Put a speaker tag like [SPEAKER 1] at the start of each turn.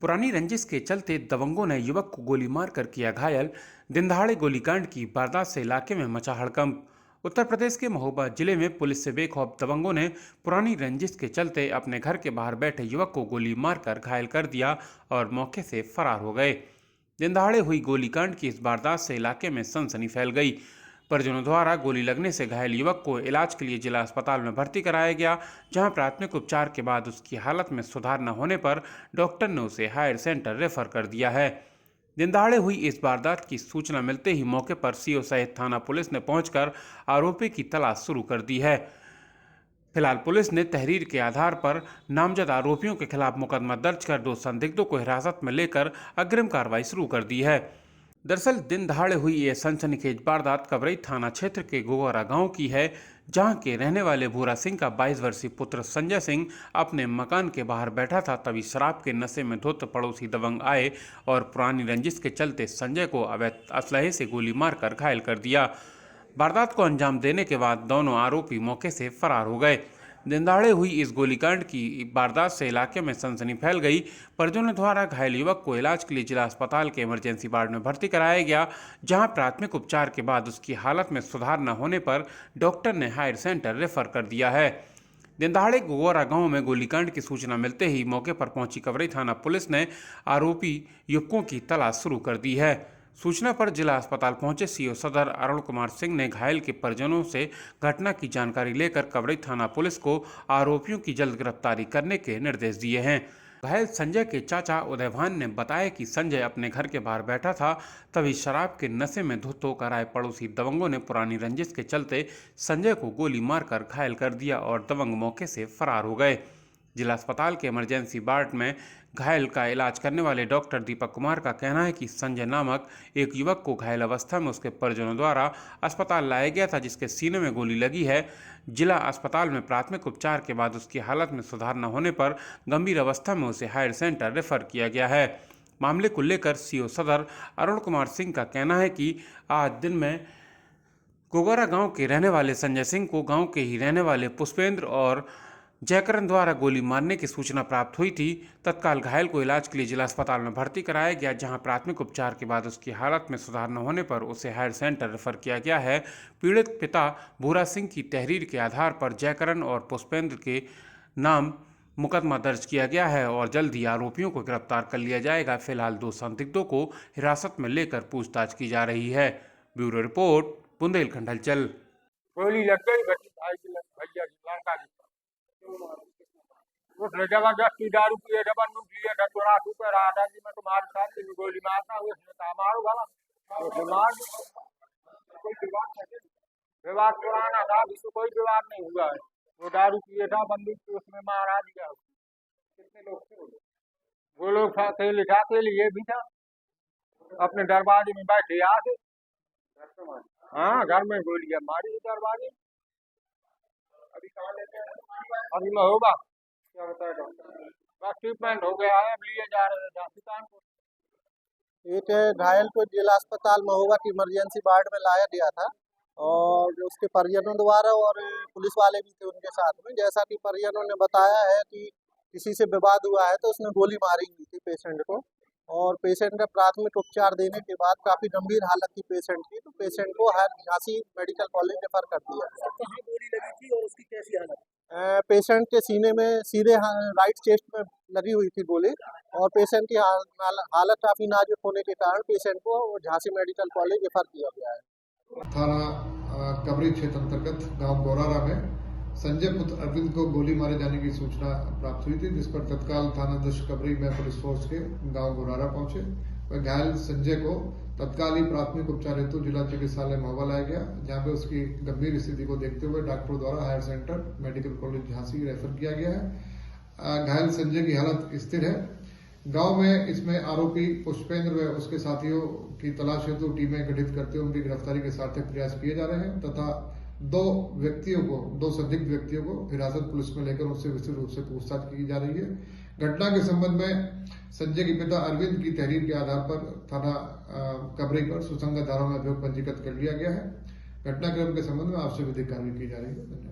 [SPEAKER 1] पुरानी रंजिश के चलते दबंगों ने युवक को गोली मारकर किया घायल। दिनदहाड़े गोलीकांड की वारदात से इलाके में मचा हड़कंप। उत्तर प्रदेश के महोबा जिले में पुलिस से बेखौफ दबंगों ने पुरानी रंजिश के चलते अपने घर के बाहर बैठे युवक को गोली मारकर घायल कर दिया और मौके से फरार हो गए। दिनदहाड़े हुई गोलीकांड की इस वारदात से इलाके में सनसनी फैल गई। परिजनों द्वारा गोली लगने से घायल युवक को इलाज के लिए जिला अस्पताल में भर्ती कराया गया, जहां प्राथमिक उपचार के बाद उसकी हालत में सुधार न होने पर डॉक्टर ने उसे हायर सेंटर रेफर कर दिया है। दिनदहाड़े हुई इस वारदात की सूचना मिलते ही मौके पर सीओ सहित थाना पुलिस ने पहुंचकर आरोपी की तलाश शुरू कर दी है। फिलहाल पुलिस ने तहरीर के आधार पर नामजद आरोपियों के खिलाफ मुकदमा दर्ज कर 2 संदिग्धों को हिरासत में लेकर अग्रिम कार्रवाई शुरू कर दी है। दरअसल दिन दहाड़े हुई यह सनसनीखेज वारदात कबरई थाना क्षेत्र के गोगरा गांव की है, जहां के रहने वाले भूरा सिंह का 22 वर्षीय पुत्र संजय सिंह अपने मकान के बाहर बैठा था। तभी शराब के नशे में धुत पड़ोसी दबंग आए और पुरानी रंजिश के चलते संजय को अवैध असलहे से गोली मारकर घायल कर दिया। वारदात को अंजाम देने के बाद दोनों आरोपी मौके से फरार हो गए। दिनदहाड़े हुई इस गोलीकांड की वारदात से इलाके में सनसनी फैल गई। परिजनों द्वारा घायल युवक को इलाज के लिए जिला अस्पताल के इमरजेंसी वार्ड में भर्ती कराया गया, जहां प्राथमिक उपचार के बाद उसकी हालत में सुधार न होने पर डॉक्टर ने हायर सेंटर रेफर कर दिया है। दिनदहाड़े गोगरा गांव में गोलीकांड की सूचना मिलते ही मौके पर पहुंची कबरई थाना पुलिस ने आरोपी युवकों की तलाश शुरू कर दी है। सूचना पर जिला अस्पताल पहुंचे सीओ सदर अरुण कुमार सिंह ने घायल के परिजनों से घटना की जानकारी लेकर कबरई थाना पुलिस को आरोपियों की जल्द गिरफ्तारी करने के निर्देश दिए हैं। घायल संजय के चाचा उदयभान ने बताया कि संजय अपने घर के बाहर बैठा था, तभी शराब के नशे में धुत होकर आए पड़ोसी दबंगों ने पुरानी रंजिश के चलते संजय को गोली मारकर घायल कर दिया और दबंग मौके से फरार हो गए। जिला अस्पताल के इमरजेंसी वार्ड में घायल का इलाज करने वाले डॉक्टर दीपक कुमार का कहना है कि संजय नामक एक युवक को घायल अवस्था में उसके परिजनों द्वारा अस्पताल लाया गया था, जिसके सीने में गोली लगी है। जिला अस्पताल में प्राथमिक उपचार के बाद उसकी हालत में सुधार न होने पर गंभीर अवस्था में उसे हायर सेंटर रेफर किया गया है। मामले को लेकर सीओ सदर अरुण कुमार सिंह का कहना है कि आज दिन में गोगरा गांव के रहने वाले संजय सिंह को गांव के ही रहने वाले पुष्पेंद्र और जयकरण द्वारा गोली मारने की सूचना प्राप्त हुई थी। तत्काल घायल को इलाज के लिए जिला अस्पताल में भर्ती कराया गया, जहां प्राथमिक उपचार के बाद उसकी हालत में सुधार न होने पर उसे हायर सेंटर रेफर किया गया है। पीड़ित पिता भूरा सिंह की तहरीर के आधार पर जयकरण और पुष्पेंद्र के नाम मुकदमा दर्ज किया गया है और जल्द ही आरोपियों को गिरफ्तार कर लिया जाएगा। फिलहाल 2 संदिग्धों को हिरासत में लेकर पूछताछ की जा रही है। ब्यूरो रिपोर्ट, बुंदेलखंड हलचल।
[SPEAKER 2] गोली लग गई भैया की लड़का की। उसने जबरदस्ती दारू पिए था, बंदूक लिए था, तो रात ऊपर रहा था कि मैं तुम्हारे साथ तेरी गोली मारता हूँ। उसने कहा मारो भला, उसने मार कोई विवाद पुराना था, अभी तो कोई विवाद नहीं हुआ है। वो दारू पिए था, बंदूक से उसमें मारा दिया। कितने लोग थे वो लोग था, अकेले ये भी था, अपने दरवाजे में बैठे आके। हाँ, घर में गोलियां मारी दरवाजे। अभी कहाँ लेते हैं? अभी मैं होगा क्या बताया डॉक्टर, बस ट्रीटमेंट हो गया है, अब लिए जा रहे हैं जांचिकान को।
[SPEAKER 3] एक घायल को जिला अस्पताल महोबा की इमरजेंसी वार्ड में लाया गया था और उसके परिजनों द्वारा और पुलिस वाले भी थे उनके साथ में। जैसा कि परिजनों ने बताया है कि किसी से विवाद हुआ है, तो उसने गोली मारी हुई थी पेशेंट को और पेशेंट का प्राथमिक उपचार देने के बाद काफ़ी गंभीर हालत थी पेशेंट की, तो पेशेंट को झांसी मेडिकल कॉलेज रेफर कर दिया गया।
[SPEAKER 4] कहाँ गोली लगी थी और उसकी कैसी हालत?
[SPEAKER 3] पेशेंट के सीने में सीधे राइट चेस्ट में लगी हुई थी गोली और पेशेंट की हालत काफ़ी नाजुक होने के कारण पेशेंट को झांसी मेडिकल कॉलेज रेफर किया गया है।
[SPEAKER 5] थाना कबरी क्षेत्र अंतर्गत गांव गोरारा में संजय पुत्र अरविंद को गोली मारे जाने की सूचना प्राप्त हुई थी, जिस पर तत्काल थानाध्यक्ष कबरी में पुलिस फोर्स के गांव गोरारा पहुंचे। वह घायल संजय को तत्काल ही प्राथमिक उपचार हेतु जिला चिकित्सालय महोबा लाया गया, जहां पे उसकी गंभीर स्थिति को देखते हुए डॉक्टरों द्वारा higher centre medical college Jhansi refer किया गया है। घायल संजय की हालत स्थिर है। गांव में इसमें आरोपी पुष्पेंद्र व उसके साथियों की तलाश हेतु टीमें गठित करते हुए उनकी गिरफ्तारी के सार्थक प्रयास किए जा रहे हैं तथा 2 संदिग्ध व्यक्तियों को हिरासत पुलिस में लेकर उनसे विस्तृत रूप से पूछताछ की जा रही है। घटना के संबंध में संजय के पिता अरविंद की तहरीर के आधार पर थाना कबरी पर सुसंगत धाराओं में अभियोग पंजीकृत कर लिया गया है। घटनाक्रम के संबंध में आवश्यक विधिक कार्रवाई की जा रही है।